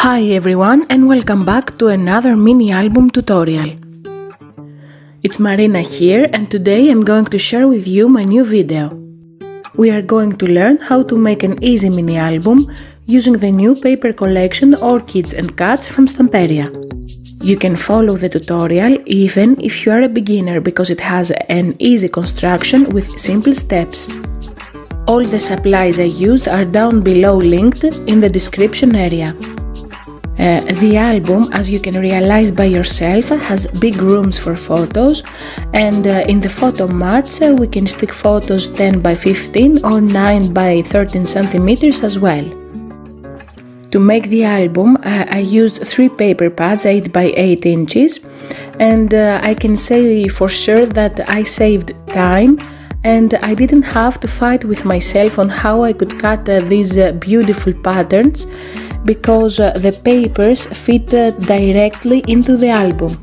Hi everyone and welcome back to another mini album tutorial. It's Marina here and today I'm going to share with you my new video. We are going to learn how to make an easy mini album using the new paper collection Orchids and Cats from Stamperia. You can follow the tutorial even if you are a beginner because it has an easy construction with simple steps. All the supplies I used are down below linked in the description area. The album, as you can realize by yourself, has big rooms for photos, and in the photo mats we can stick photos 10 by 15 or 9 by 13 centimeters as well. To make the album I used 3 paper pads 8 by 8 inches, and I can say for sure that I saved time and I didn't have to fight with myself on how I could cut these beautiful patterns, because the papers fit directly into the album.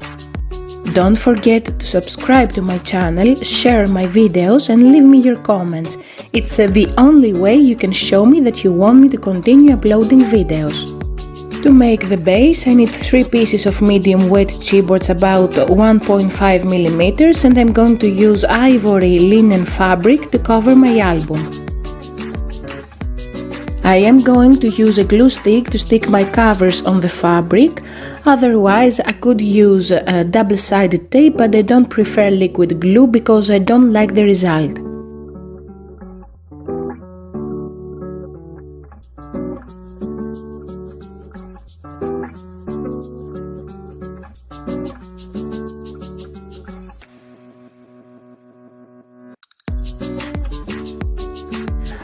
Don't forget to subscribe to my channel, share my videos and leave me your comments. It's the only way you can show me that you want me to continue uploading videos. To make the base I need 3 pieces of medium weight chipboards about 1.5 mm, and I'm going to use ivory linen fabric to cover my album. I am going to use a glue stick to stick my covers on the fabric, otherwise I could use a double-sided tape, but I don't prefer liquid glue because I don't like the result.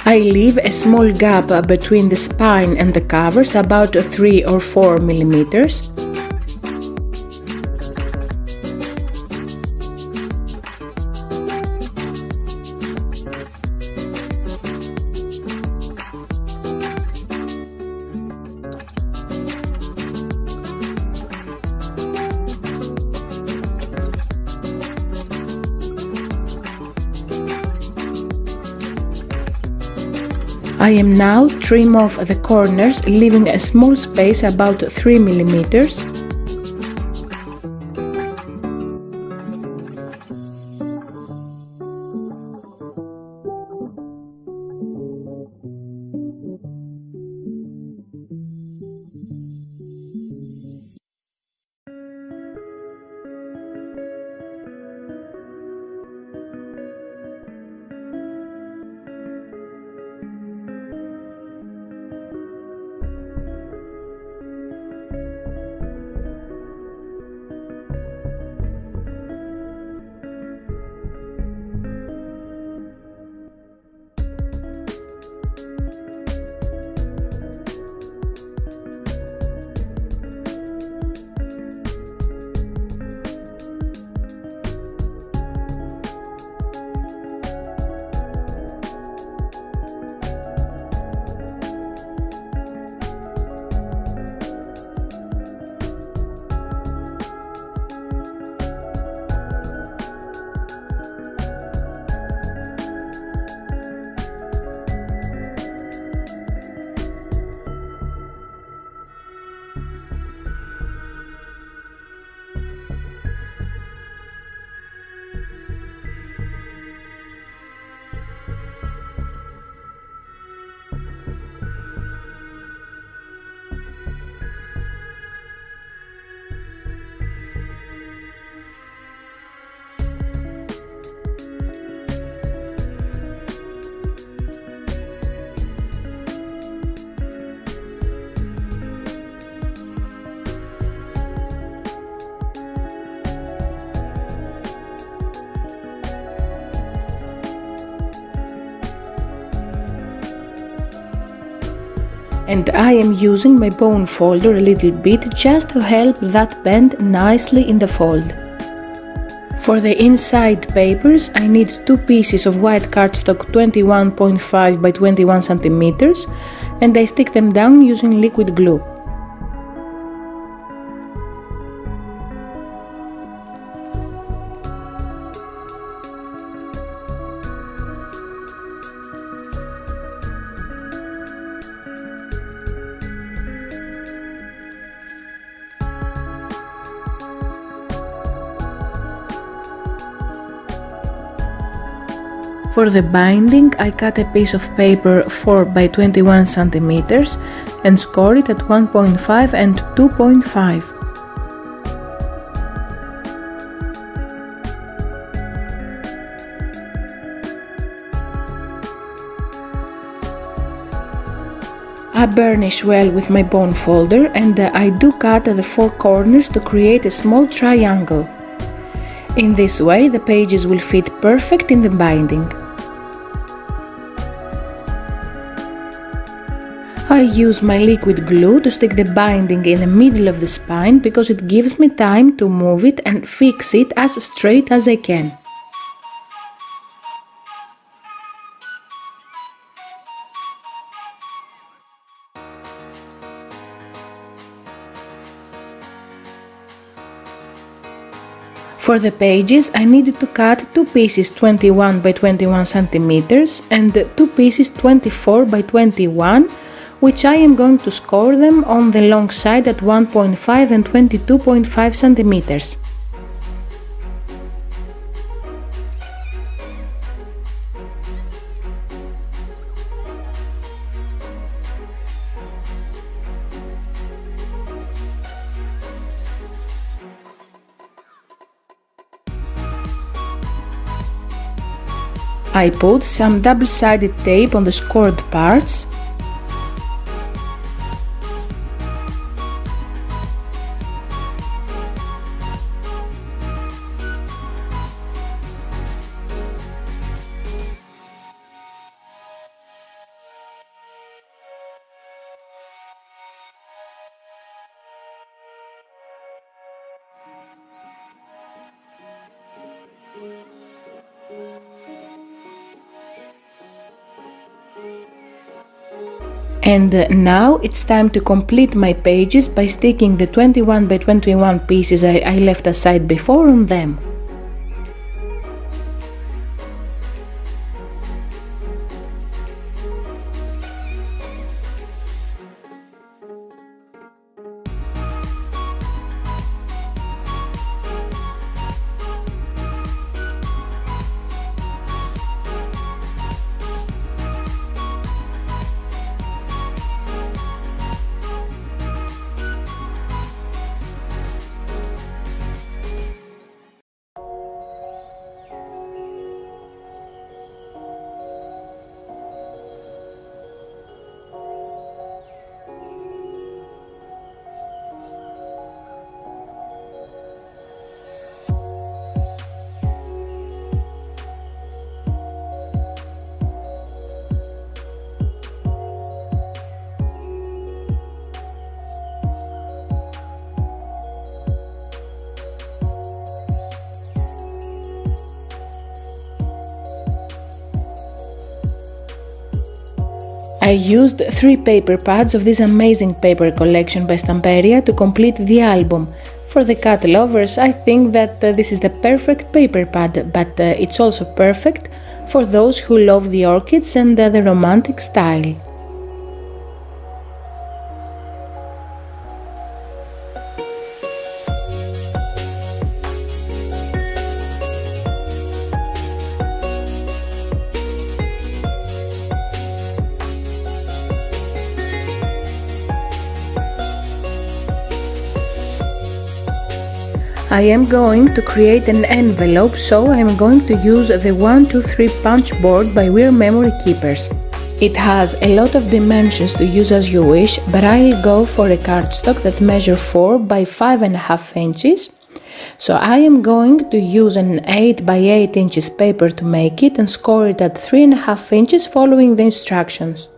I leave a small gap between the spine and the covers, about 3 or 4 millimeters. I am now trim off the corners, leaving a small space about 3 millimeters. And I am using my bone folder a little bit just to help that bend nicely in the fold. For the inside papers I need 2 pieces of white cardstock 21.5 by 21 centimeters, and I stick them down using liquid glue. For the binding, I cut a piece of paper 4 by 21 centimeters and score it at 1.5 and 2.5. I burnish well with my bone folder and I do cut at the 4 corners to create a small triangle. In this way the pages will fit perfect in the binding. I use my liquid glue to stick the binding in the middle of the spine because it gives me time to move it and fix it as straight as I can. For the pages I needed to cut 2 pieces 21 by 21 centimeters and 2 pieces 24 by 21, which I am going to score them on the long side at 1.5 and 22.5 centimeters. I put some double-sided tape on the scored parts. And now it's time to complete my pages by sticking the 21 by 21 pieces I left aside before on them. I used 3 paper pads of this amazing paper collection by Stamperia to complete the album. For the cat lovers, I think that this is the perfect paper pad, but it's also perfect for those who love the orchids and the romantic style. I am going to create an envelope, so I am going to use the 123 punch board by We're Memory Keepers. It has a lot of dimensions to use as you wish, but I'll go for a cardstock that measures 4 by 5.5 inches. So I am going to use an 8 by 8 inches paper to make it and score it at 3.5 inches following the instructions.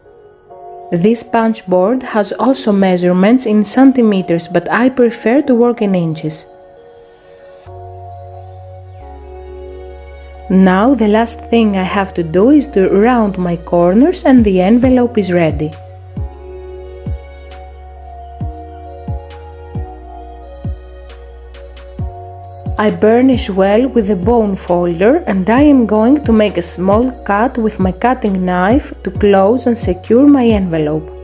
This punch board has also measurements in centimeters, but I prefer to work in inches. Now the last thing I have to do is to round my corners and the envelope is ready. I burnish well with the bone folder and I am going to make a small cut with my cutting knife to close and secure my envelope.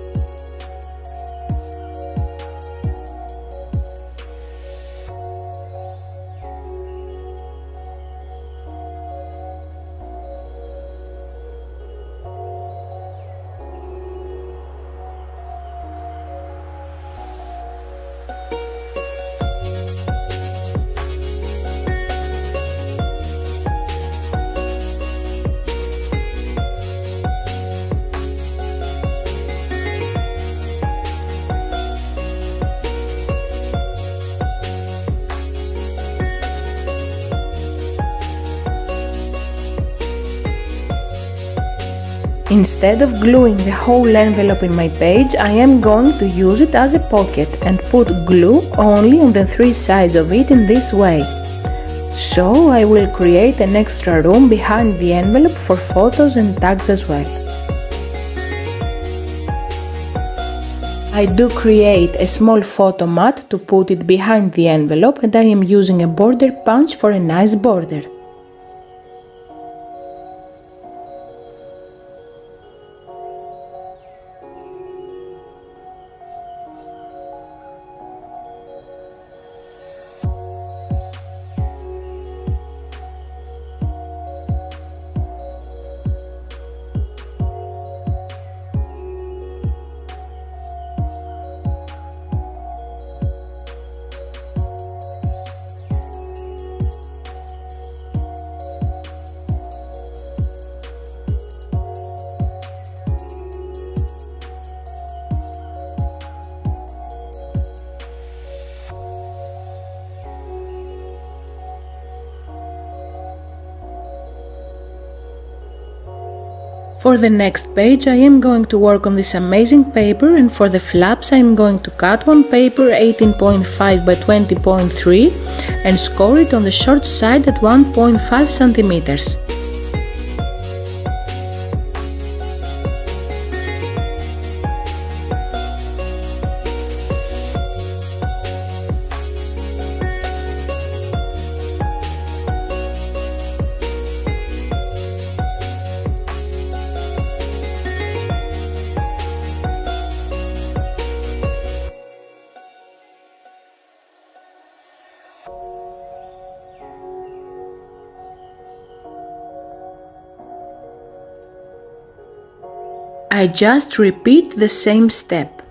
Instead of gluing the whole envelope in my page, I am going to use it as a pocket and put glue only on the 3 sides of it in this way. So I will create an extra room behind the envelope for photos and tags as well. I do create a small photo mat to put it behind the envelope, and I am using a border punch for a nice border. For the next page I am going to work on this amazing paper, and for the flaps I am going to cut one paper 18.5 by 20.3 and score it on the short side at 1.5 centimeters. I just repeat the same step.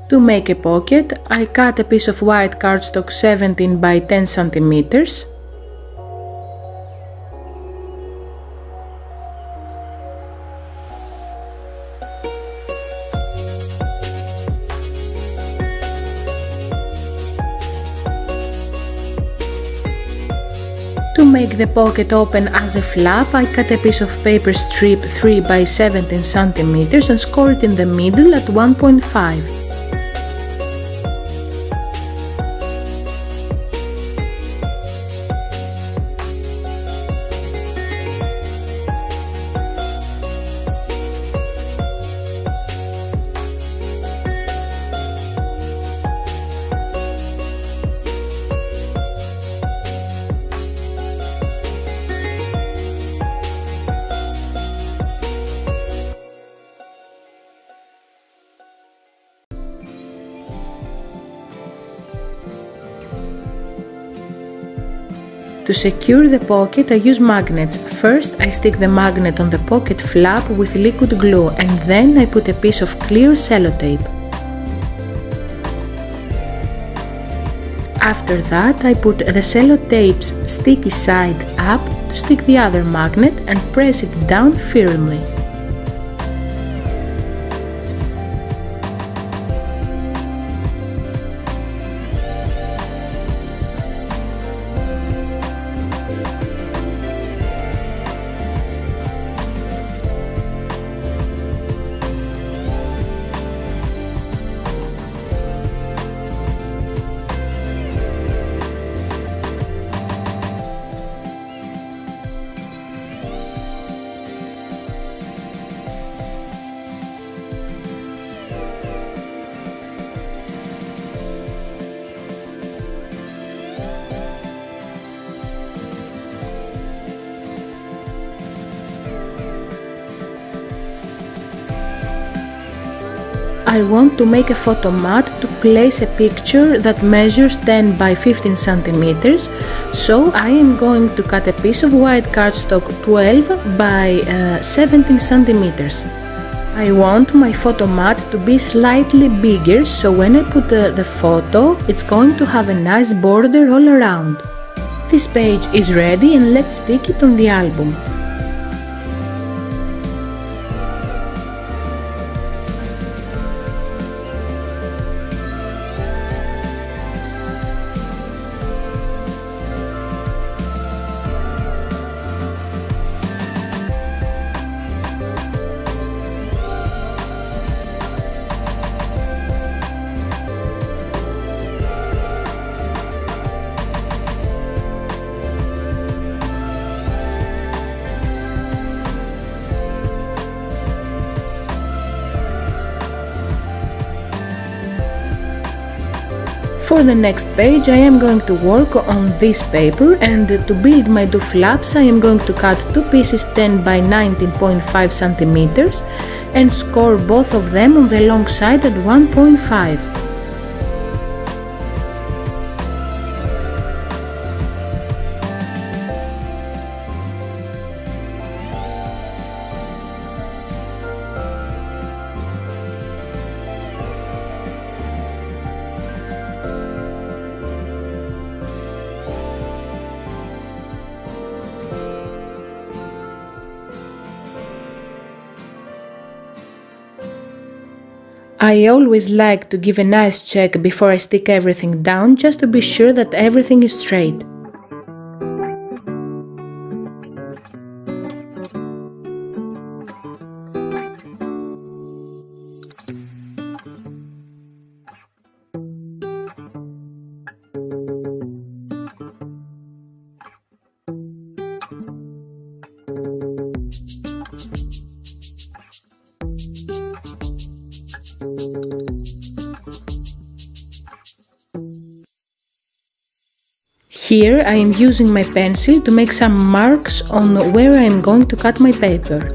To make a pocket, I cut a piece of white cardstock 17 by 10 centimeters. To make the pocket open as a flap, I cut a piece of paper strip 3 by 17 centimeters and score it in the middle at 1.5. To secure the pocket, I use magnets. First, I stick the magnet on the pocket flap with liquid glue, and then I put a piece of clear sellotape. After that, I put the sellotape's sticky side up to stick the other magnet and press it down firmly. I want to make a photo mat to place a picture that measures 10 by 15 centimeters, so I am going to cut a piece of white cardstock 12 by 17 centimeters. I want my photo mat to be slightly bigger, so when I put the photo, it's going to have a nice border all around. This page is ready and let's stick it on the album. For the next page I am going to work on this paper, and to build my two flaps I am going to cut two pieces 10 by 19.5 centimeters and score both of them on the long side at 1.5. I always like to give a nice check before I stick everything down, just to be sure that everything is straight. Here I am using my pencil to make some marks on where I am going to cut my paper.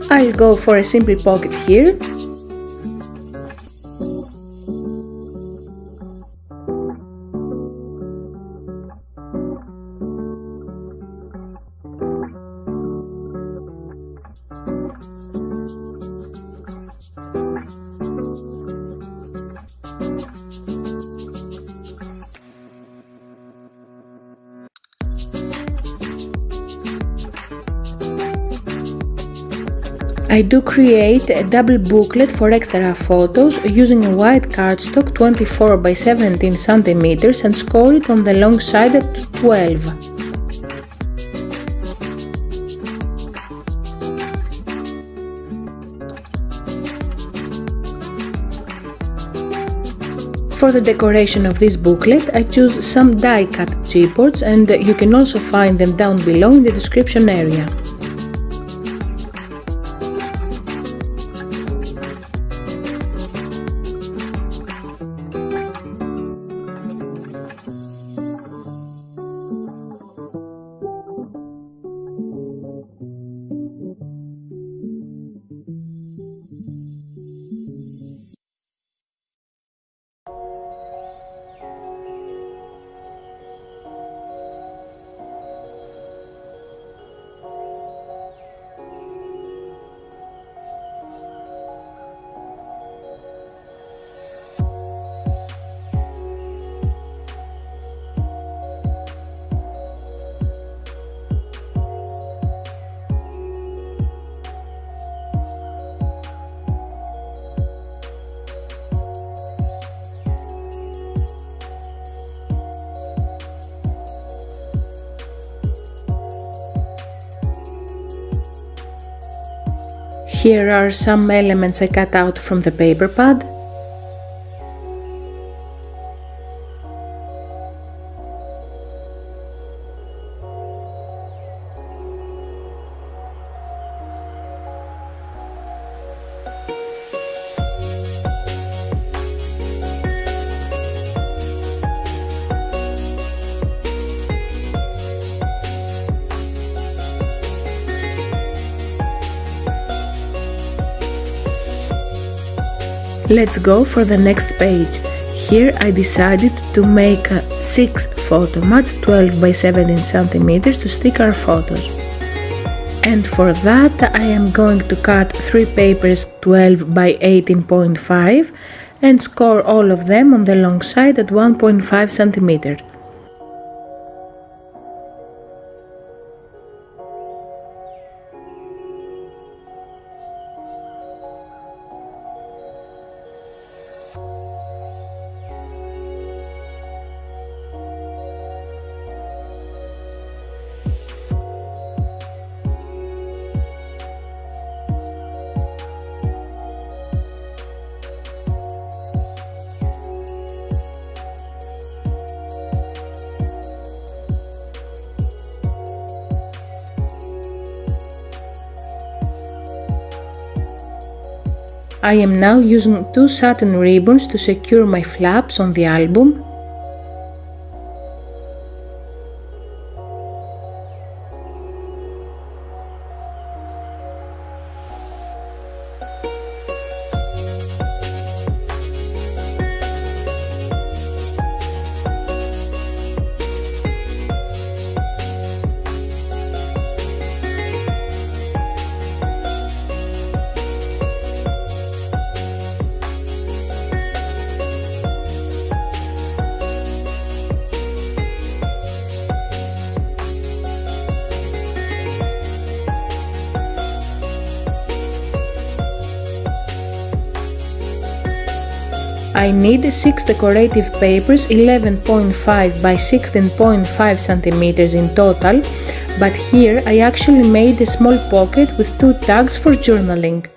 I'll go for a simple pocket here. I do create a double booklet for extra photos using a white cardstock 24 by 17 centimeters and score it on the long side at 12. For the decoration of this booklet I choose some die-cut chipboards, and you can also find them down below in the description area. Here are some elements I cut out from the paper pad. Let's go for the next page. Here I decided to make 6 photo mats 12 by 17 centimeters to stick our photos. And for that I am going to cut 3 papers 12 by 18.5 and score all of them on the long side at 1.5 centimeters. I am now using 2 satin ribbons to secure my flaps on the album. I need 6 decorative papers 11.5 by 16.5 centimeters in total, but here I actually made a small pocket with 2 tags for journaling.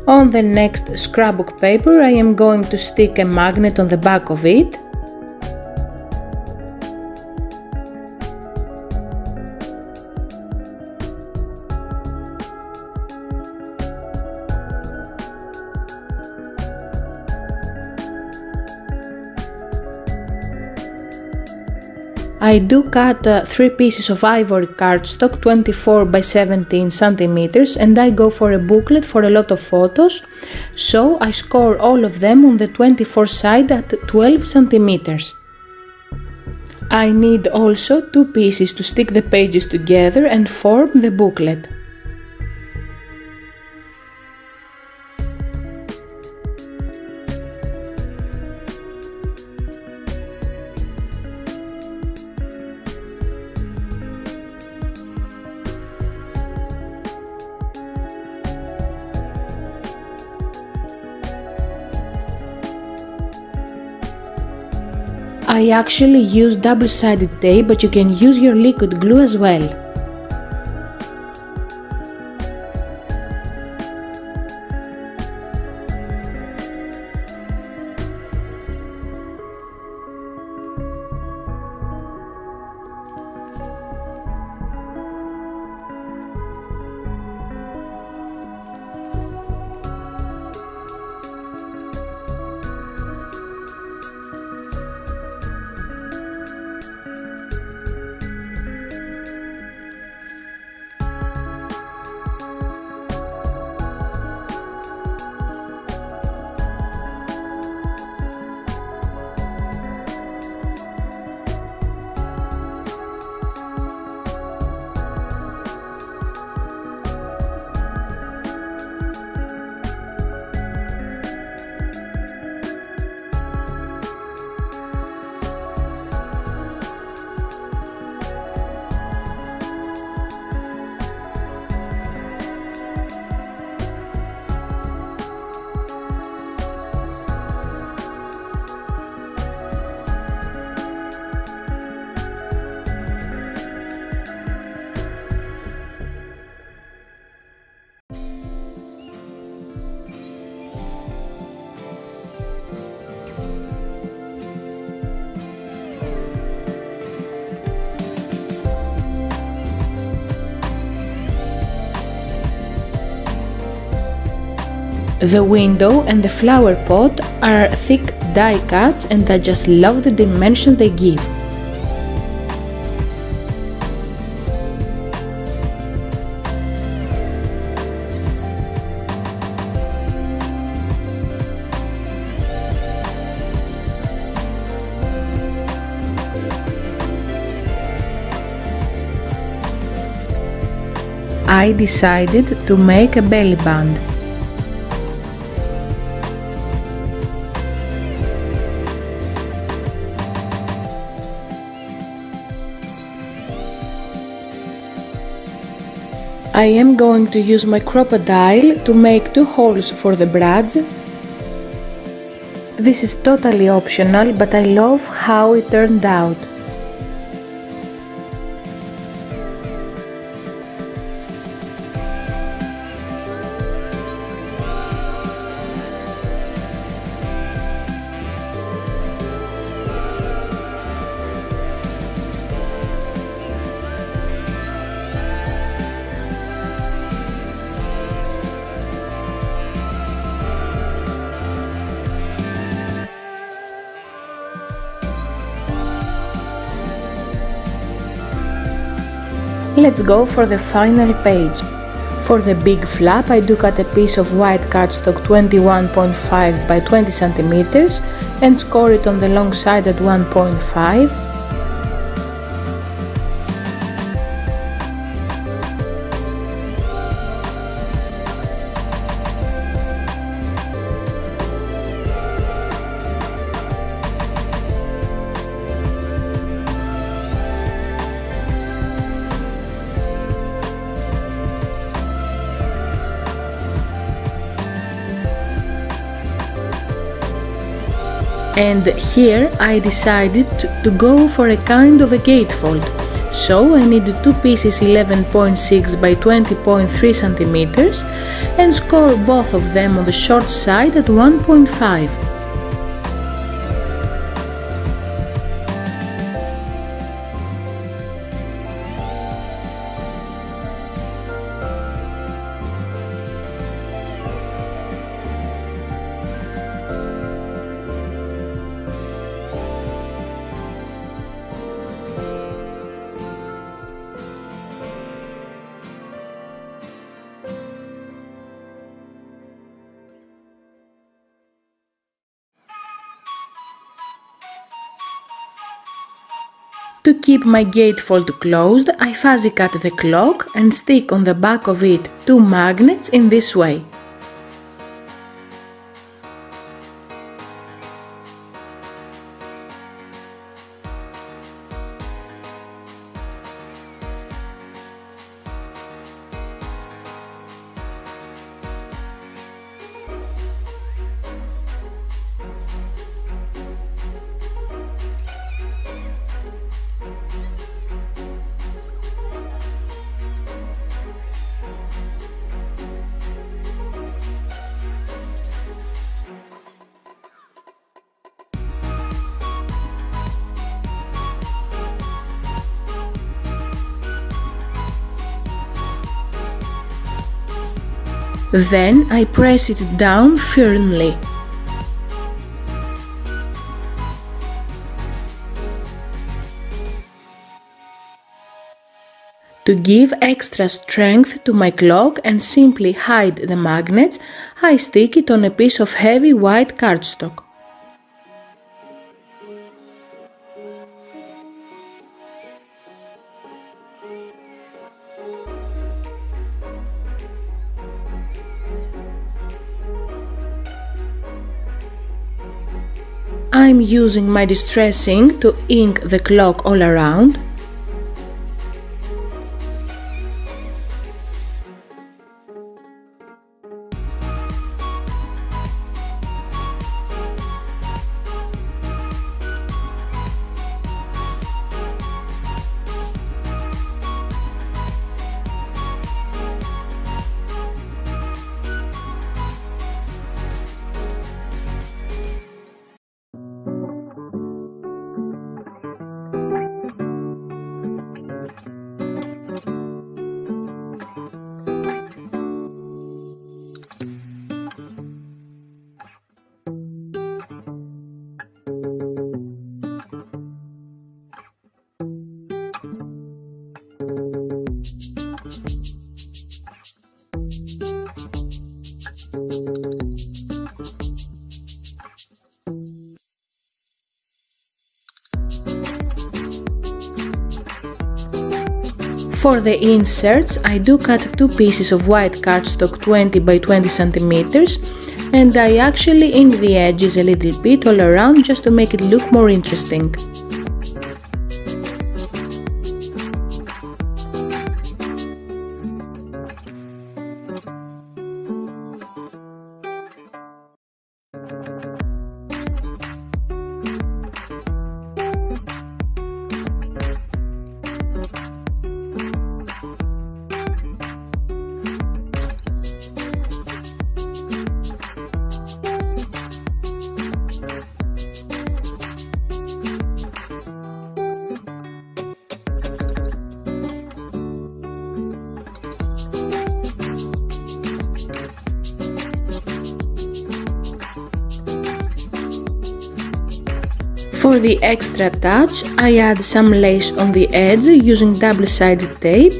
On the next scrapbook paper I am going to stick a magnet on the back of it. I do cut 3 pieces of ivory cardstock 24 by 17 centimeters and I go for a booklet for a lot of photos, so I score all of them on the 24 side at 12 centimeters. I need also 2 pieces to stick the pages together and form the booklet. I actually use double-sided tape, but you can use your liquid glue as well. The window and the flower pot are thick die cuts and I just love the dimension they give. I decided to make a belly band. I am going to use my crocodile to make 2 holes for the brads. This is totally optional, but I love how it turned out. Let's go for the final page. For the big flap I do cut a piece of white cardstock 21.5 by 20 cm and score it on the long side at 1.5. And here I decided to go for a kind of a gatefold. So I needed 2 pieces 11.6 by 20.3 cm and score both of them on the short side at 1.5. To keep my gatefold closed, I fuzzy cut the clock and stick on the back of it 2 magnets in this way. Then I press it down firmly. To give extra strength to my clock and simply hide the magnets, I stick it on a piece of heavy white cardstock. I'm using my distress ink to ink the clock all around. For the inserts, I do cut two pieces of white cardstock 20 by 20 centimeters, and I actually ink the edges a little bit all around just to make it look more interesting. For the extra touch, I add some lace on the edge using double-sided tape.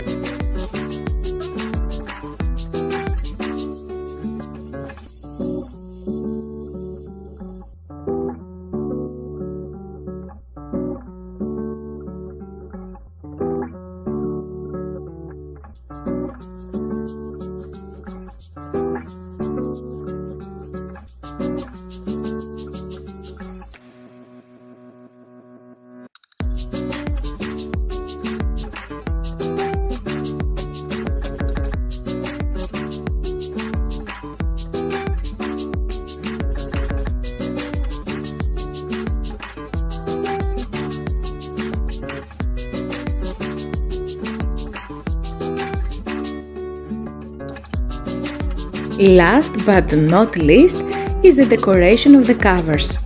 Last but not least is the decoration of the covers.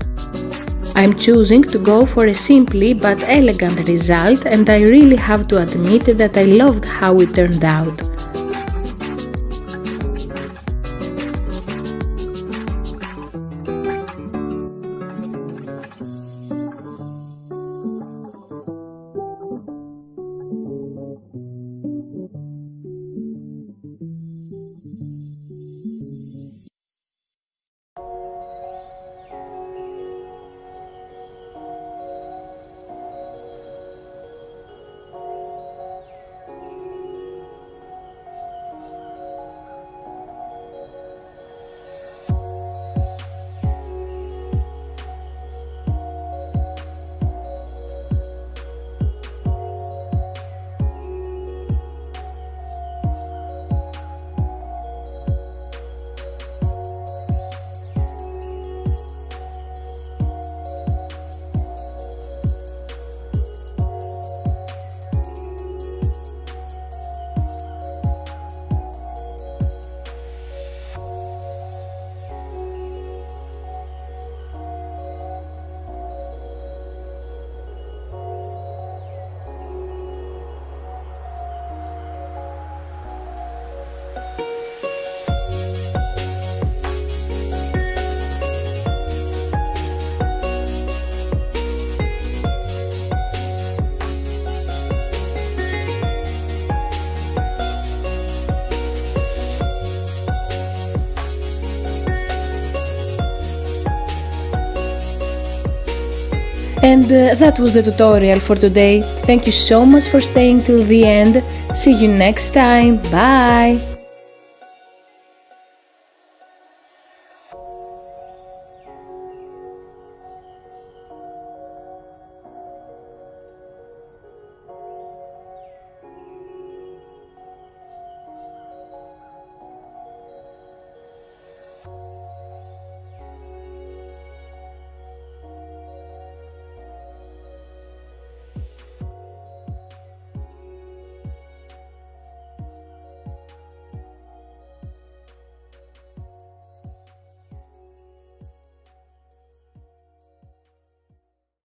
I'm choosing to go for a simply but elegant result, and I really have to admit that I loved how it turned out. And that was the tutorial for today. Thank you so much for staying till the end. See you next time. Bye!